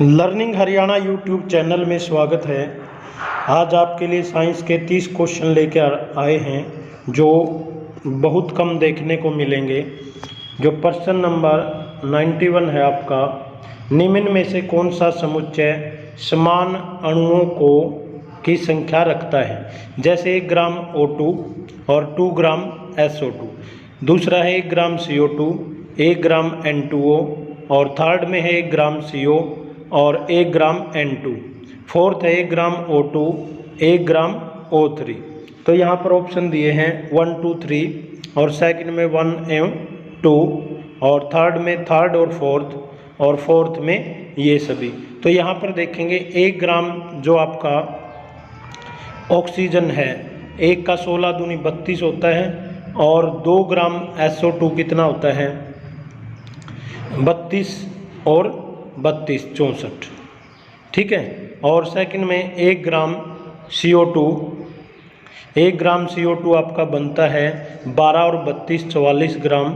Learning Haryana YouTube channel में स्वागत है। आज आपके लिए साइंस के 30 क्वेश्चन लेकर आए हैं जो बहुत कम देखने को मिलेंगे। जो प्रश्न नंबर 91 है आपका, निम्न में से कौन सा समुच्चय समान अणुओं को की संख्या रखता है? जैसे 1 ग्राम O2 और 2 ग्राम SO2। दूसरा है 1 ग्राम CO2, 1 ग्राम N2O, और थर्ड में है 1 ग्राम CO और 1 ग्राम N2। फोर्थ है 1 ग्राम O2, 1 ग्राम O3। तो यहाँ पर ऑप्शन दिए हैं 1, 2, 3, और सेकंड में 1 एवं 2, और थर्ड में थर्ड और फोर्थ, और फोर्थ में ये सभी। तो यहाँ पर देखेंगे 1 ग्राम जो आपका ऑक्सीजन है, 1 का 16 दूनी 32 होता है, और 2 ग्राम SO2 कितना होता है? 32 और 32 64, ठीक है। और सेकंड में 1 ग्राम CO2, 1 ग्राम CO2 आपका बनता है 12 और 32 44 ग्राम,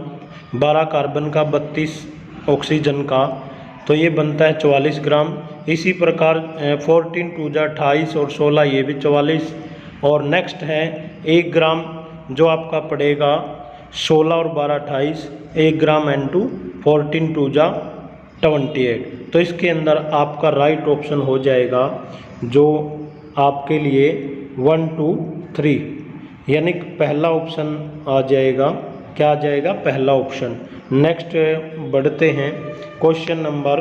12 कार्बन का 32 ऑक्सीजन का, तो ये बनता है 44 ग्राम। इसी प्रकार 14 2 जा 28 और 16 ये भी 44। और नेक्स्ट है 1 ग्राम जो आपका पड़ेगा 16 और 12 28, 1 ग्राम N2, 14 2 जा 28। तो इसके अंदर आपका राइट ऑप्शन हो जाएगा जो आपके लिए 1, 2, 3, यानी पहला ऑप्शन आ जाएगा। क्या आ जाएगा? पहला ऑप्शन। नेक्स्ट बढ़ते हैं क्वेश्चन नंबर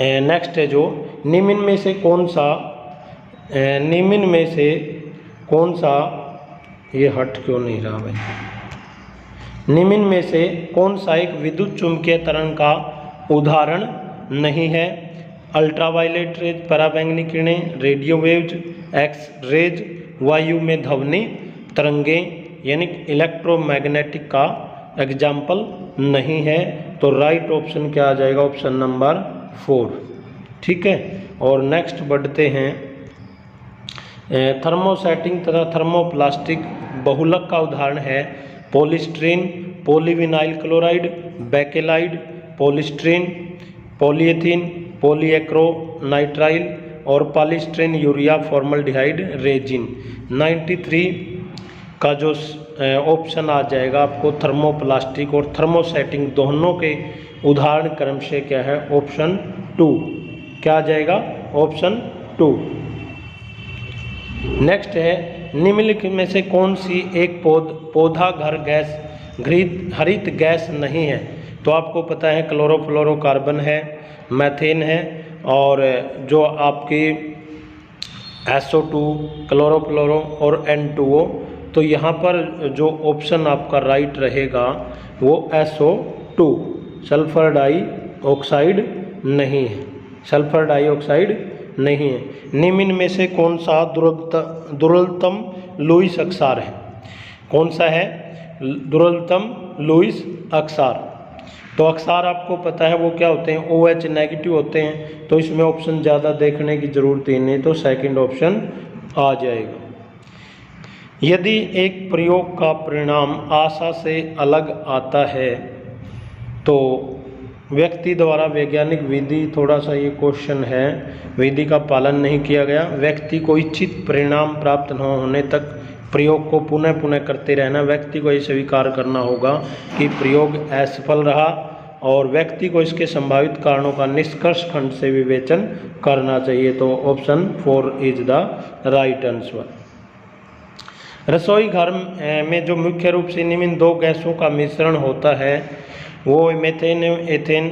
नेक्स्ट है जो निम्न में से कौन सा ये हट क्यों नहीं रहा भाई? निम्न में से कौन सा एक विद्युत चुंबकीय तरंग का उदाहरण नहीं है? अल्ट्रावायलेट रेज, पराबैंगनी किरणें, रेडियो वेव्स, एक्स रेज, वायु में ध्वनि तरंगें, यानी इलेक्ट्रोमैग्नेटिक का एग्जाम्पल नहीं है। तो राइट ऑप्शन क्या आ जाएगा? ऑप्शन नंबर 4, ठीक है। और नेक्स्ट बढ़ते हैं थर्मोसेटिंग तथा थर्मोप्लास्टिक बहुलक का उदाहरण है पॉलीस्ट्रीन, पॉलीविनाइल क्लोराइड, बेकेलाइड, पॉलीस्ट्रीन, पॉलीएथीन, पॉलीएक्रोनाइट्राइल, और पॉलीस्ट्रीन यूरिया फॉर्मल्डिहाइड रेजिन। 93 का जो ऑप्शन आ जाएगा आपको थर्मोप्लास्टिक और थर्मोसेटिंग दोनों के उदाहरण क्रम से क्या है? ऑप्शन 2। क्या आ जाएगा? ऑप्शन 2। नेक्स्ट है निम्नलिखित में से कौन सी एक पौधा घर गैस हरित गैस नहीं है? तो आपको पता है क्लोरोफ्लोरोकार्बन है, मैथेन है, और जो आपकी SO2, क्लोरोफ्लोरो और N2O। तो यहाँ पर जो ऑप्शन आपका राइट रहेगा वो SO2, सल्फर डाइऑक्साइड नहीं है, सल्फर डाइऑक्साइड नहीं है। निम्न में से कौन सा दुर्लभतम लुईस अक्षार है? कौन सा है दुर्लभतम लुईस अक्षार? तो अक्षार आपको पता है वो क्या होते हैं? OH नेगेटिव होते हैं। तो इसमें ऑप्शन ज़्यादा देखने की जरूरत ही नहीं, तो सेकंड ऑप्शन आ जाएगा। यदि एक प्रयोग का परिणाम आशा से अलग आता है तो व्यक्ति द्वारा वैज्ञानिक विधि, थोड़ा सा ये क्वेश्चन है, विधि का पालन नहीं किया गया। व्यक्ति को इच्छित परिणाम प्राप्त न होने तक प्रयोग को पुनः पुनः करते रहना। व्यक्ति को ये स्वीकार करना होगा कि प्रयोग असफल रहा, और व्यक्ति को इसके संभावित कारणों का निष्कर्ष खंड से विवेचन करना चाहिए। तो option 4 is the right answer. रसोई घर में जो मुख्य रूप से निम्न 2 गैसों का मिश्रण होता है वो मेथेन एवं एथेन,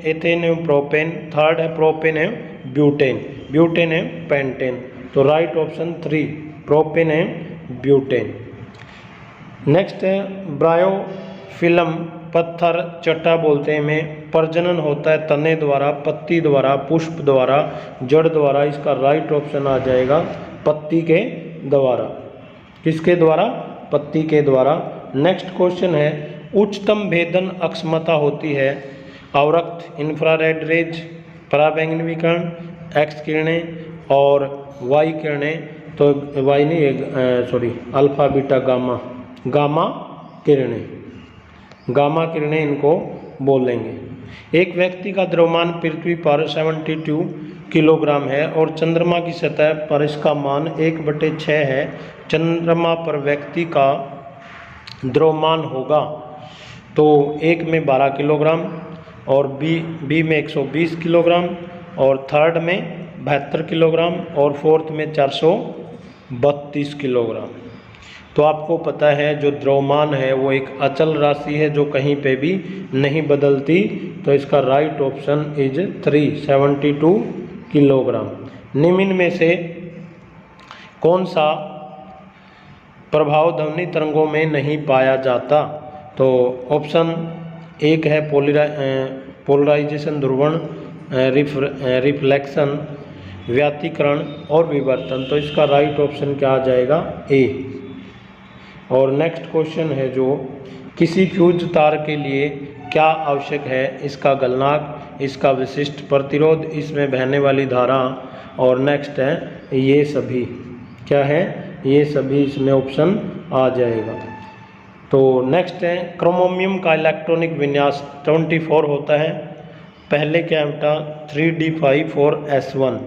एथेन एवं प्रोपेन, थर्ड है प्रोपेन एवं ब्यूटेन, ब्यूटेन एवं पेंटेन। तो राइट ऑप्शन 3, प्रोपेन एवं ब्यूटेन। नेक्स्ट है ब्रायोफिल्म, पत्थर चट्टा बोलते हैं में प्रजनन होता है तने द्वारा, पत्ती द्वारा, पुष्प द्वारा, जड़ द्वारा। इसका राइट ऑप्शन आ जाएगा पत्ती के द्वारा। किसके द्वारा? पत्ती के द्वारा। नेक्स्ट क्वेश्चन है उच्चतम भेदन अक्षमता होती है अवरक्त, इंफ्रारेड रेज, पराबैंगनी विकिरण, एक्स किरणें और वाई किरणें। तो वाई नहीं, अल्फा बीटा गामा, गामा किरणें, गामा किरणें इनको बोलेंगे। एक व्यक्ति का द्रव्यमान पृथ्वी पर 72 किलोग्राम है और चंद्रमा की सतह पर इसका मान 1/6 है। चंद्रमा पर व्यक्ति का द्रव्यमान होगा तो एक में 12 किलोग्राम और बी में 120 किलोग्राम और थर्ड में 72 किलोग्राम और फोर्थ में 432 किलोग्राम। तो आपको पता है जो द्रव्यमान है वो एक अचल राशि है जो कहीं पे भी नहीं बदलती, तो इसका राइट ऑप्शन इज 372 किलोग्राम। निम्न में से कौन सा प्रभाव ध्वनि तरंगों में नहीं पाया जाता? तो ऑप्शन एक है पोलराइजेशन, ध्रुवण, रिफ्लेक्शन, व्यातीकरण और विवर्तन। तो इसका राइट ऑप्शन क्या आ जाएगा? ए। और नेक्स्ट क्वेश्चन है जो किसी फ्यूज तार के लिए क्या आवश्यक है? इसका गलनांक, इसका विशिष्ट प्रतिरोध, इसमें बहने वाली धारा और नेक्स्ट है ये सभी। क्या है? ये सभी इसमें ऑप्शन आ जाएगा। तो नेक्स्ट है क्रोमोमियम का इलेक्ट्रॉनिक विन्यास 24 होता है। पहले क्या बेटा 3d5 4s1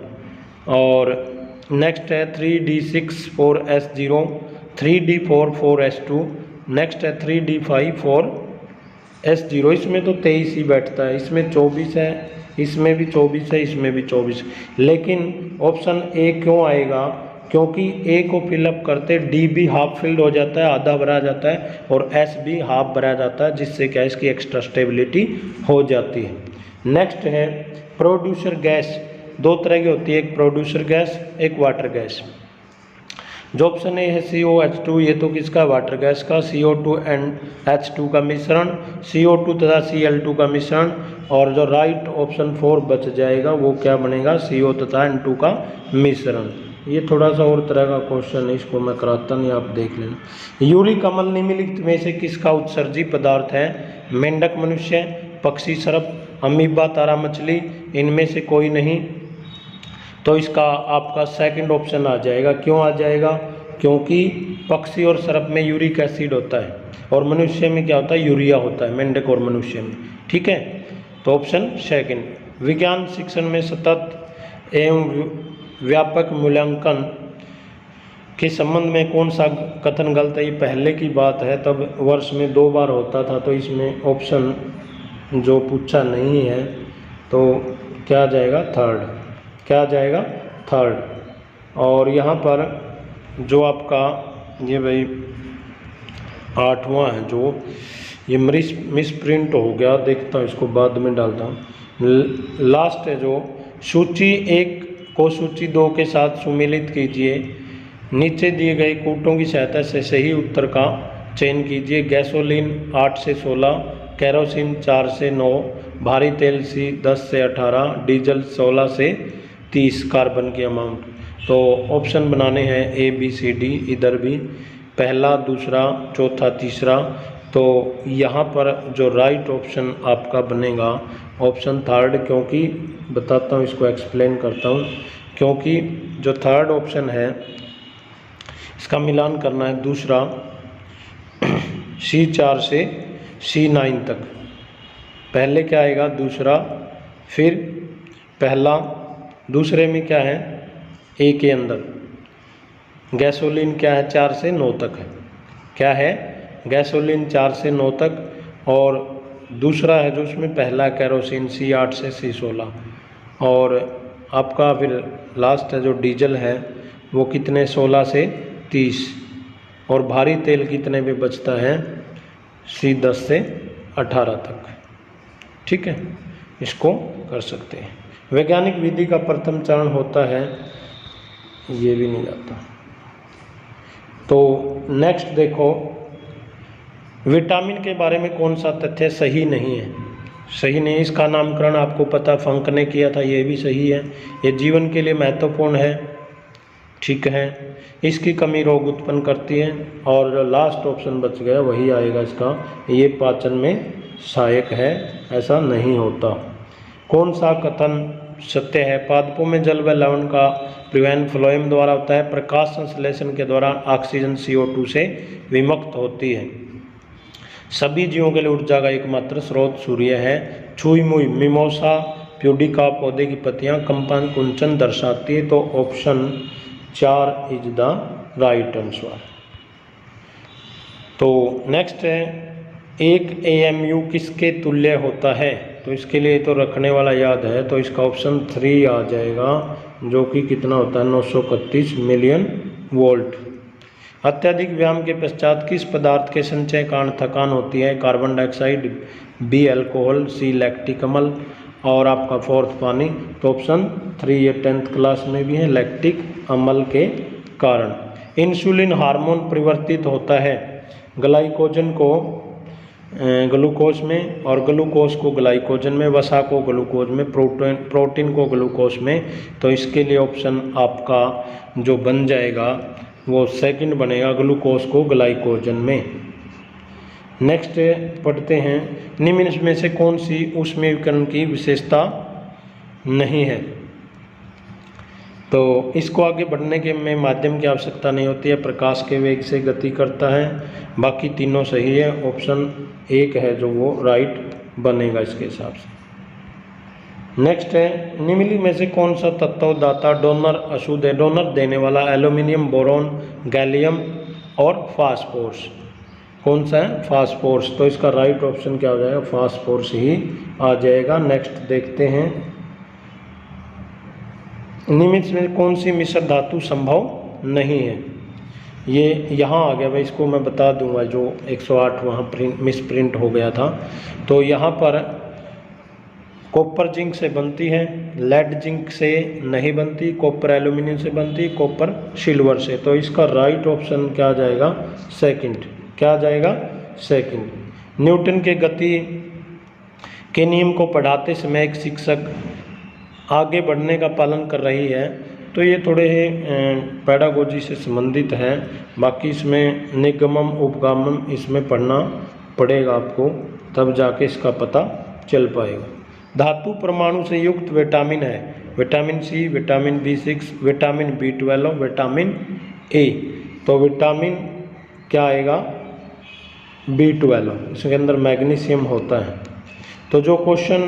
और नेक्स्ट है 3d6 4s0, 3d4 4s2, next है 3d5 4s0। इसमें तो 23 ही बैठता है, इसमें 24 है, इसमें भी 24 है, इसमें भी 24। लेकिन ऑप्शन ए क्यों आएगा? क्योंकि ए को फिलअप करते डी भी हाफ फिल्ड हो जाता है, आधा भरा जाता है, और एस भी हाफ भरा जाता है, जिससे क्या इसकी एक्स्ट्रा स्टेबिलिटी हो जाती है। नेक्स्ट है प्रोड्यूसर गैस। दो तरह की होती है, एक प्रोड्यूसर गैस, एक वाटर गैस। जो ऑप्शन ए है COH2, ये तो किसका? वाटर गैस का। CO2 एंड H2 का मिश्रण, CO2 तथा Cl2 का मिश्रण, और जो राइट ऑप्शन 4 बच जाएगा वो क्या बनेगा? CO तथा N2 का मिश्रण। ये थोड़ा सा और तरह का क्वेश्चन है, इसको मैं कराता नहीं, आप देख लेना। यूरिक अम्ल निम्नलिखित में से किसका उत्सर्जी पदार्थ है? मेंढक मनुष्य, पक्षी सर्प, अमीबा तारा मछली, इनमें से कोई नहीं। तो इसका आपका सेकंड ऑप्शन आ जाएगा। क्यों आ जाएगा? क्योंकि पक्षी और सर्प में यूरिक एसिड होता है और मनुष्य में क्या होता है? यूरिया होता है, मेंढक और मनुष्य में। ठीक है, तो ऑप्शन सेकंड। विज्ञान शिक्षण में सतत एवं व्यापक मूल्यांकन के संबंध में कौन सा कथन गलत है? ये पहले की बात है, तब वर्ष में 2 बार होता था, तो इसमें ऑप्शन जो पूछा नहीं है तो क्या आ जाएगा? थर्ड। क्या आ जाएगा? थर्ड। और यहाँ पर जो आपका ये भाई 8वां है, जो ये मिस प्रिंट हो गया, देखता हूँ इसको बाद में डालता हूँ। लास्ट है जो सूची 1 को सूची 2 के साथ सुमेलित कीजिए। नीचे दिए गए कूटों की सहायता से सही उत्तर का चयन कीजिए। गैसोलीन 8 से 16, केरोसिन 4 से 9, भारी तेल सी 10 से 18, डीजल 16 से 30 कार्बन की अमाउंट। तो ऑप्शन बनाने हैं A B C D, इधर भी पहला, दूसरा, चौथा, तीसरा। तो यहाँ पर जो राइट ऑप्शन आपका बनेगा ऑप्शन थर्ड, क्योंकि बताता हूँ, इसको एक्सप्लेन करता हूँ। क्योंकि जो थर्ड ऑप्शन है इसका मिलान करना है दूसरा C4 से C9 तक। पहले क्या आएगा? दूसरा, फिर पहला, दूसरे में क्या है? ए के अंदर गैसोलीन क्या है? 4 से 9 तक है। क्या है? गैसोलीन 4 से 9 तक। और दूसरा है जो उसमें पहला केरोसिन C8 से C16। और आपका फिर लास्ट है जो डीजल है वो कितने? 16 से 30। और भारी तेल कितने में बचता है? C10 से 18 तक। ठीक है, इसको कर सकते हैं। वैज्ञानिक विधि का प्रथम चरण होता है, ये भी नहीं जाता। तो नेक्स्ट देखो, विटामिन के बारे में कौन सा तथ्य सही नहीं है? सही नहीं, इसका नामकरण आपको पता फंक ने किया था, ये भी सही है। ये जीवन के लिए महत्वपूर्ण है। ठीक है, इसकी कमी रोग उत्पन्न करती है। और जो लास्ट ऑप्शन बच गया वही आएगा इसका, ये पाचन में सहायक है, ऐसा नहीं होता। कौन सा कथन सत्य है? पादपों में जल व लवण का परिवहन फ्लोएम द्वारा होता है। प्रकाश संश्लेषण के दौरान ऑक्सीजन CO2 से विमुक्त होती है। सभी जीवों के लिए ऊर्जा का एकमात्र स्रोत सूर्य है। छुई मुई मिमोसा प्यूडिका पौधे की पत्तियां कंपन कुंचन दर्शाती है। तो option 4 is the right answer. तो नेक्स्ट है, एक AMU किसके तुल्य होता है? तो इसके लिए तो रखने वाला याद है, तो इसका ऑप्शन 3 आ जाएगा, जो कि कितना होता है 931 मिलियन वोल्ट। अत्यधिक व्यायाम के पश्चात किस पदार्थ के संचय कारण थकान होती है? Carbon dioxide, B alcohol, C lactic अम्ल और आपका फोर्थ पानी। तो ऑप्शन 3 ये 10th क्लास में भी है, लैक्टिक अम्ल के कारण। इंसुलिन हार्मोन परिवर्तित होता है ग्लाइकोजन को ग्लूकोज में और ग्लूकोज को ग्लाइकोजन में, वसा को ग्लूकोज में, प्रोटीन को ग्लूकोज में। तो इसके लिए ऑप्शन आपका जो बन जाएगा वो सेकंड बनेगा, ग्लूकोज को ग्लाइकोजन में। नेक्स्ट पढ़ते हैं, निम्न में से कौन सी ऊष्मीकरण की विशेषता नहीं है? तो इसको आगे बढ़ने के में माध्यम की आवश्यकता नहीं होती है, प्रकाश के वेग से गति करता है। बाकी तीनों सही है, ऑप्शन 1 है जो वो राइट बनेगा इसके हिसाब से। नेक्स्ट है, निम्नलिखित में से कौन सा तत्व दाता डोनर अशुद्ध है? डोनर देने वाला एल्यूमिनियम, बोरॉन, गैलियम और फास्फोरस। कौन सा है? फास्फोरस। तो इसका राइट ऑप्शन क्या हो जाएगा? फास्फोरस ही आ जाएगा। नेक्स्ट देखते हैं, निम्नलिखित में कौन सी मिश्र धातु संभव नहीं है? ये यहाँ आ गया भाई, इसको मैं बता दूंगा, जो 108 वहाँ मिस प्रिंट हो गया था। तो यहाँ पर कॉपर जिंक से बनती है, लेड जिंक से नहीं बनती, कॉपर एल्यूमिनियम से बनती, कॉपर सिल्वर से। तो इसका राइट ऑप्शन क्या आ जाएगा? सेकंड। क्या आ जाएगा? सेकंड। न्यूटन के गति के नियम को पढ़ाते समय एक शिक्षक आगे बढ़ने का पालन कर रही है। तो ये थोड़े पेडागोजी से संबंधित है। बाकी इसमें निगमम उपगमन इसमें पढ़ना पड़ेगा आपको, तब जाके इसका पता चल पाएगा। धातु परमाणु से युक्त विटामिन है, vitamin C, vitamin B6, vitamin B12, vitamin A। तो विटामिन क्या आएगा? B12। इसके अंदर मैग्नीशियम होता है। तो जो क्वेश्चन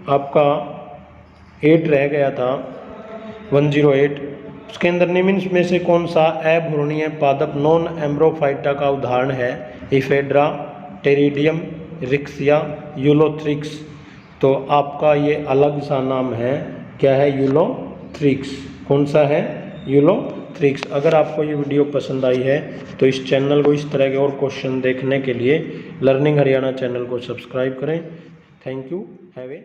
आपका 8 रह गया था 108, उसके अंदर निम्न में से कौन सा अभ्रूणीय पादप नॉन एम्ब्रोफाइटा का उदाहरण है? Ephedra, Pteridium, Riccia, Ulothrix. तो आपका ये अलग सा नाम है, क्या है? यूलोथ्रिक्स। कौन सा है? यूलोथ्रिक्स। अगर आपको ये वीडियो पसंद आई है तो इस चैनल को, इस तरह के और क्वेश्चन देखने के लिए लर्निंग हरियाणा चैनल को सब्सक्राइब करें। Thank you. Have a